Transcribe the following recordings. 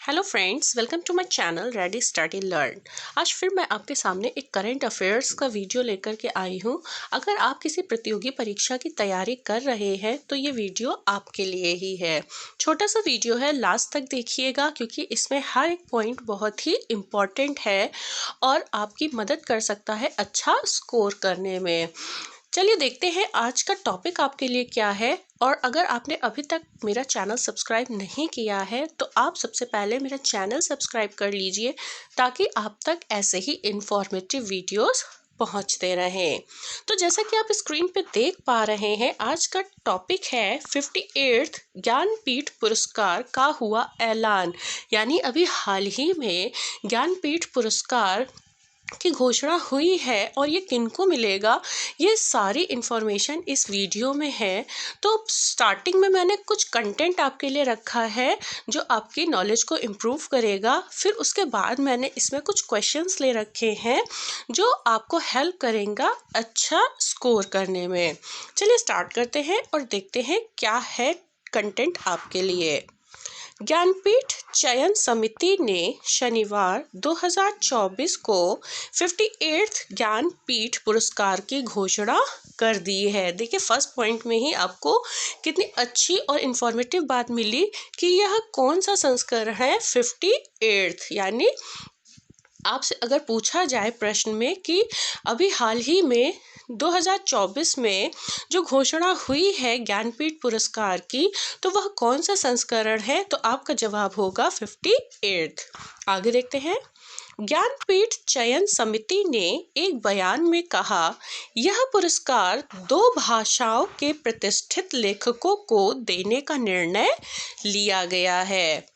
Hello friends, welcome to my channel ready study learn. आज फिर मैं आपके सामने एक करंट अफेयर्स का वीडियो लेकर के आई हूँ। अगर आप किसी प्रतियोगी परीक्षा की तैयारी कर रहे हैं तो ये वीडियो आपके लिए ही है। छोटा सा वीडियो है, लास्ट तक देखिएगा क्योंकि इसमें हर एक पॉइंट बहुत ही इम्पॉर्टेंट है और आपकी मदद कर सकता है अच्छा स्कोर करने में। चलिए देखते हैं आज का टॉपिक आपके लिए क्या है। और अगर आपने अभी तक मेरा चैनल सब्सक्राइब नहीं किया है तो आप सबसे पहले मेरा चैनल सब्सक्राइब कर लीजिए ताकि आप तक ऐसे ही इंफॉर्मेटिव वीडियोस पहुंचते रहें। तो जैसा कि आप स्क्रीन पे देख पा रहे हैं, आज का टॉपिक है 58th ज्ञानपीठ पुरस्कार का हुआ ऐलान। यानी अभी हाल ही में ज्ञानपीठ पुरस्कार की घोषणा हुई है और ये किनको मिलेगा, ये सारी इन्फॉर्मेशन इस वीडियो में है। तो स्टार्टिंग में मैंने कुछ कंटेंट आपके लिए रखा है जो आपकी नॉलेज को इम्प्रूव करेगा। फिर उसके बाद मैंने इसमें कुछ क्वेश्चंस ले रखे हैं जो आपको हेल्प करेगा अच्छा स्कोर करने में। चलिए स्टार्ट करते हैं और देखते हैं क्या है कंटेंट आपके लिए। ज्ञानपीठ चयन समिति ने शनिवार 2024 को 58th ज्ञानपीठ पुरस्कार की घोषणा कर दी है। देखिए फर्स्ट पॉइंट में ही आपको कितनी अच्छी और इन्फॉर्मेटिव बात मिली कि यह कौन सा संस्करण है 58th। यानी आपसे अगर पूछा जाए प्रश्न में कि अभी हाल ही में 2024 में जो घोषणा हुई है ज्ञानपीठ पुरस्कार की, तो वह कौन सा संस्करण है, तो आपका जवाब होगा 58th। आगे देखते हैं। ज्ञानपीठ चयन समिति ने एक बयान में कहा, यह पुरस्कार 2 भाषाओं के प्रतिष्ठित लेखकों को देने का निर्णय लिया गया है।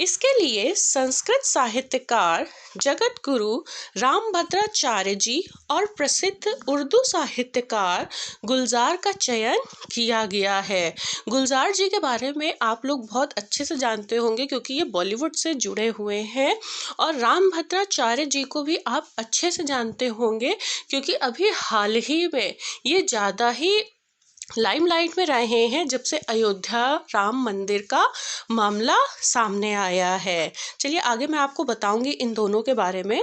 इसके लिए संस्कृत साहित्यकार जगत गुरु रामभद्राचार्य जी और प्रसिद्ध उर्दू साहित्यकार गुलजार का चयन किया गया है। गुलजार जी के बारे में आप लोग बहुत अच्छे से जानते होंगे क्योंकि ये बॉलीवुड से जुड़े हुए हैं, और रामभद्राचार्य जी को भी आप अच्छे से जानते होंगे क्योंकि अभी हाल ही में ये ज़्यादा ही लाइमलाइट में रहे हैं जब से अयोध्या राम मंदिर का मामला सामने आया है। चलिए आगे मैं आपको बताऊंगी इन दोनों के बारे में।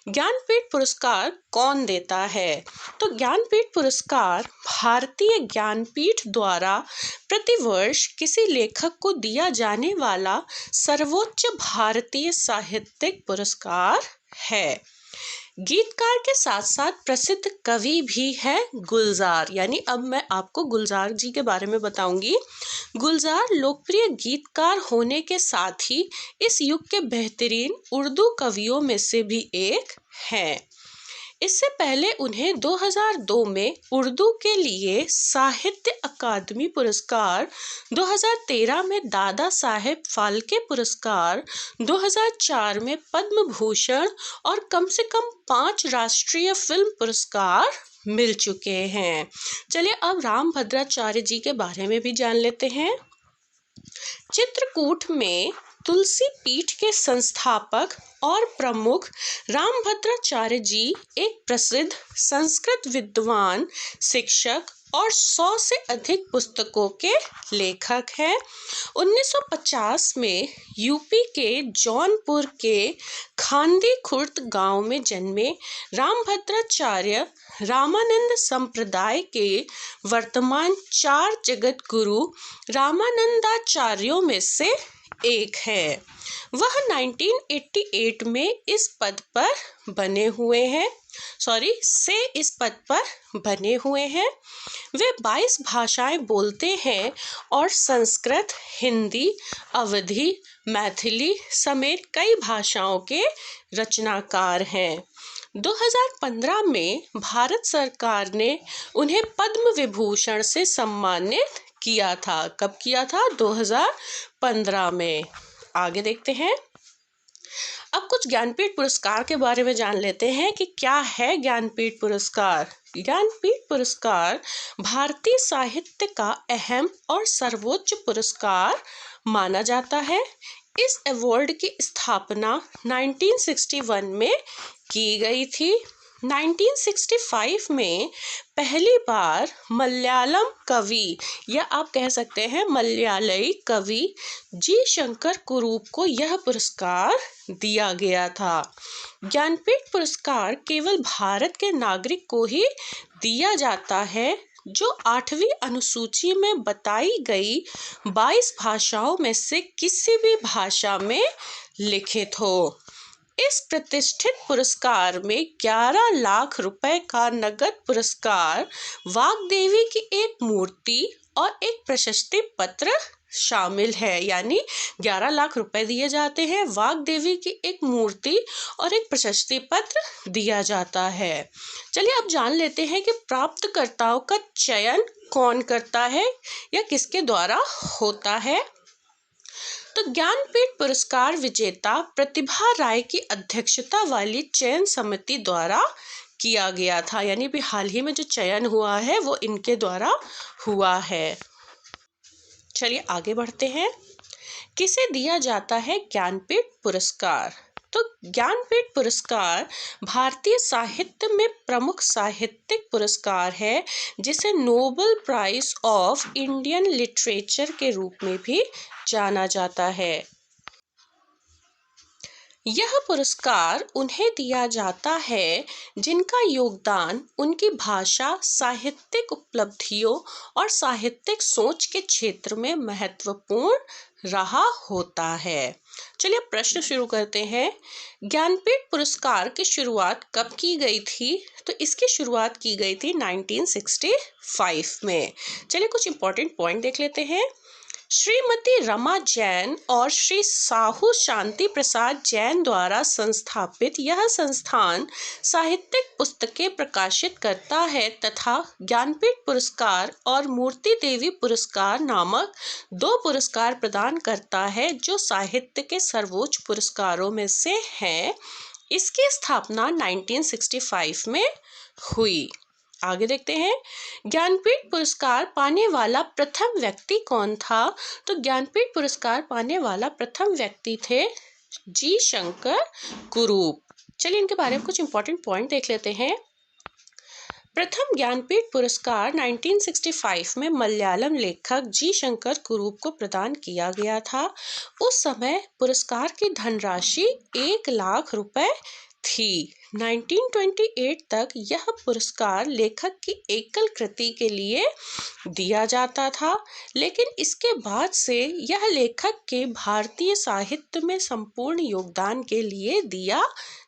ज्ञानपीठ पुरस्कार कौन देता है, तो ज्ञानपीठ पुरस्कार भारतीय ज्ञानपीठ द्वारा प्रतिवर्ष किसी लेखक को दिया जाने वाला सर्वोच्च भारतीय साहित्यिक पुरस्कार है। गीतकार के साथ साथ प्रसिद्ध कवि भी है गुलजार। यानी अब मैं आपको गुलजार जी के बारे में बताऊंगी। गुलजार लोकप्रिय गीतकार होने के साथ ही इस युग के बेहतरीन उर्दू कवियों में से भी एक हैं। इससे पहले उन्हें 2002 में उर्दू के लिए साहित्य अकादमी पुरस्कार, 2013 में दादा साहेब फाल्के पुरस्कार, 2004 में पद्म भूषण और कम से कम 5 राष्ट्रीय फिल्म पुरस्कार मिल चुके हैं। चलिए अब रामभद्राचार्य जी के बारे में भी जान लेते हैं। चित्रकूट में तुलसी पीठ के संस्थापक और प्रमुख रामभद्राचार्य जी एक प्रसिद्ध संस्कृत विद्वान, शिक्षक और 100 से अधिक पुस्तकों के लेखक हैं। 1950 में यूपी के जौनपुर के खांदी खुर्द गांव में जन्मे रामभद्राचार्य रामानंद संप्रदाय के वर्तमान 4 जगत गुरु रामानंदाचार्यों में से एक है। वह 1988 में इस पद पर बने हुए हैं वे 22 भाषाएं बोलते हैं और संस्कृत, हिंदी, अवधी, मैथिली समेत कई भाषाओं के रचनाकार हैं। 2015 में भारत सरकार ने उन्हें पद्म विभूषण से सम्मानित किया था। कब किया था? 2015 में। आगे देखते हैं। अब कुछ ज्ञानपीठ पुरस्कार के बारे में जान लेते हैं कि क्या है ज्ञानपीठ पुरस्कार। ज्ञानपीठ पुरस्कार भारतीय साहित्य का अहम और सर्वोच्च पुरस्कार माना जाता है। इस अवार्ड की स्थापना 1961 में की गई थी। 1965 में पहली बार मलयालम कवि या आप कह सकते हैं मलयालई कवि जी शंकर कुरूप को यह पुरस्कार दिया गया था। ज्ञानपीठ पुरस्कार केवल भारत के नागरिक को ही दिया जाता है जो 8वीं अनुसूची में बताई गई 22 भाषाओं में से किसी भी भाषा में लिखित हो। इस प्रतिष्ठित पुरस्कार में 11 लाख रुपए का नगद पुरस्कार, वाग्देवी की एक मूर्ति और एक प्रशस्ति पत्र शामिल है। यानी 11 लाख रुपए दिए जाते हैं, वाग्देवी की एक मूर्ति और एक प्रशस्ति पत्र दिया जाता है। चलिए अब जान लेते हैं कि प्राप्तकर्ताओं का चयन कौन करता है या किसके द्वारा होता है। तो ज्ञानपीठ पुरस्कार विजेता प्रतिभा राय की अध्यक्षता वाली चयन समिति द्वारा किया गया था। यानी भी हाल ही में जो चयन हुआ है वो इनके द्वारा हुआ है। चलिए आगे बढ़ते हैं। किसे दिया जाता है ज्ञानपीठ पुरस्कार? तो ज्ञानपीठ पुरस्कार भारतीय साहित्य में प्रमुख साहित्यिक पुरस्कार है जिसे Nobel prize of Indian literature के रूप में भी जाना जाता है। यह पुरस्कार उन्हें दिया जाता है जिनका योगदान उनकी भाषा, साहित्यिक उपलब्धियों और साहित्यिक सोच के क्षेत्र में महत्वपूर्ण रहा होता है। चलिए प्रश्न शुरू करते हैं। ज्ञानपीठ पुरस्कार की शुरुआत कब की गई थी? तो इसकी शुरुआत की गई थी 1965 में। चलिए कुछ इंपॉर्टेंट पॉइंट देख लेते हैं। श्रीमती रमा जैन और श्री साहू शांति प्रसाद जैन द्वारा संस्थापित यह संस्थान साहित्यिक पुस्तकें प्रकाशित करता है तथा ज्ञानपीठ पुरस्कार और मूर्ति देवी पुरस्कार नामक 2 पुरस्कार प्रदान करता है जो साहित्य के सर्वोच्च पुरस्कारों में से हैं। इसकी स्थापना 1965 में हुई। आगे देखते हैं। ज्ञानपीठ पुरस्कार पाने वाला प्रथम व्यक्ति कौन था? तो ज्ञानपीठ पुरस्कार पाने वाला प्रथम व्यक्ति थे जी शंकर कुरूप। चलिए इनके बारे में कुछ इंपॉर्टेंट पॉइंट देख लेते हैं। प्रथम ज्ञानपीठ पुरस्कार 1965 में मलयालम लेखक जी शंकर कुरूप को प्रदान किया गया था। उस समय पुरस्कार की धनराशि 1 लाख रुपए थी। 1928 तक यह पुरस्कार लेखक की एकल कृति के लिए दिया जाता था, लेकिन इसके बाद से यह लेखक के भारतीय साहित्य में संपूर्ण योगदान के लिए दिया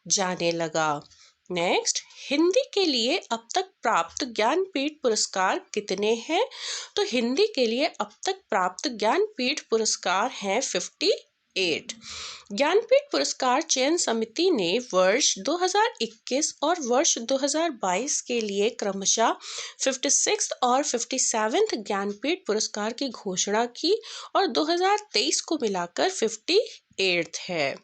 जाने लगा। नेक्स्ट, हिंदी के लिए अब तक प्राप्त ज्ञानपीठ पुरस्कार कितने हैं? तो हिंदी के लिए अब तक प्राप्त ज्ञानपीठ पुरस्कार हैं 58। ज्ञानपीठ पुरस्कार चयन समिति ने वर्ष 2021 और वर्ष 2022 के लिए क्रमशः 56 और 57 ज्ञानपीठ पुरस्कार की घोषणा की और 2023 को मिलाकर 58 है।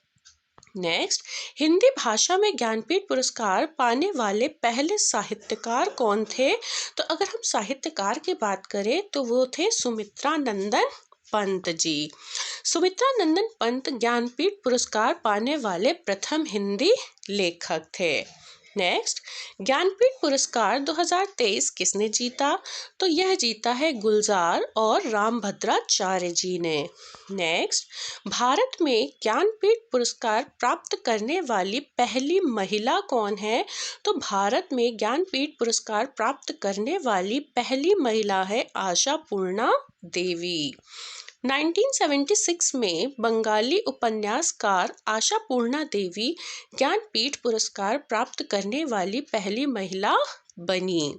नेक्स्ट, हिंदी भाषा में ज्ञानपीठ पुरस्कार पाने वाले पहले साहित्यकार कौन थे? तो अगर हम साहित्यकार की बात करें तो वो थे सुमित्रा नंदन पंत जी। सुमित्रा नंदन पंत ज्ञानपीठ पुरस्कार पाने वाले प्रथम हिंदी लेखक थे। नेक्स्ट, ज्ञानपीठ पुरस्कार 2023 किसने जीता? तो यह जीता है गुलजार और रामभद्राचार्य जी ने। नेक्स्ट, भारत में ज्ञानपीठ पुरस्कार प्राप्त करने वाली पहली महिला कौन है? तो भारत में ज्ञानपीठ पुरस्कार प्राप्त करने वाली पहली महिला है आशापूर्णा देवी। 1976 में बंगाली उपन्यासकार आशापूर्णा देवी ज्ञानपीठ पुरस्कार प्राप्त करने वाली पहली महिला बनी।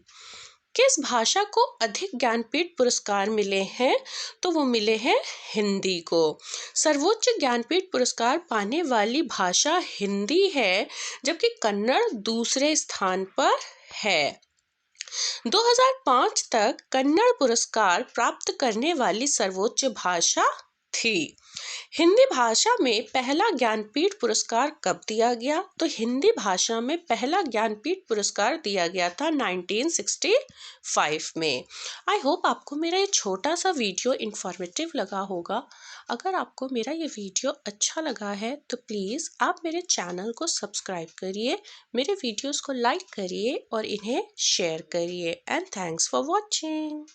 किस भाषा को अधिक ज्ञानपीठ पुरस्कार मिले हैं? तो वो मिले हैं हिंदी को। सर्वोच्च ज्ञानपीठ पुरस्कार पाने वाली भाषा हिंदी है, जबकि कन्नड़ दूसरे स्थान पर है। 2005 तक कन्नड़ पुरस्कार प्राप्त करने वाली सर्वोच्च भाषा थी। हिंदी भाषा में पहला ज्ञानपीठ पुरस्कार कब दिया गया? तो हिंदी भाषा में पहला ज्ञानपीठ पुरस्कार दिया गया था 1965 में। आई होप आपको मेरा ये छोटा सा वीडियो इंफॉर्मेटिव लगा होगा। अगर आपको मेरा ये वीडियो अच्छा लगा है तो प्लीज़ आप मेरे चैनल को सब्सक्राइब करिए, मेरे वीडियोस को लाइक करिए और इन्हें शेयर करिए। And thanks for watching.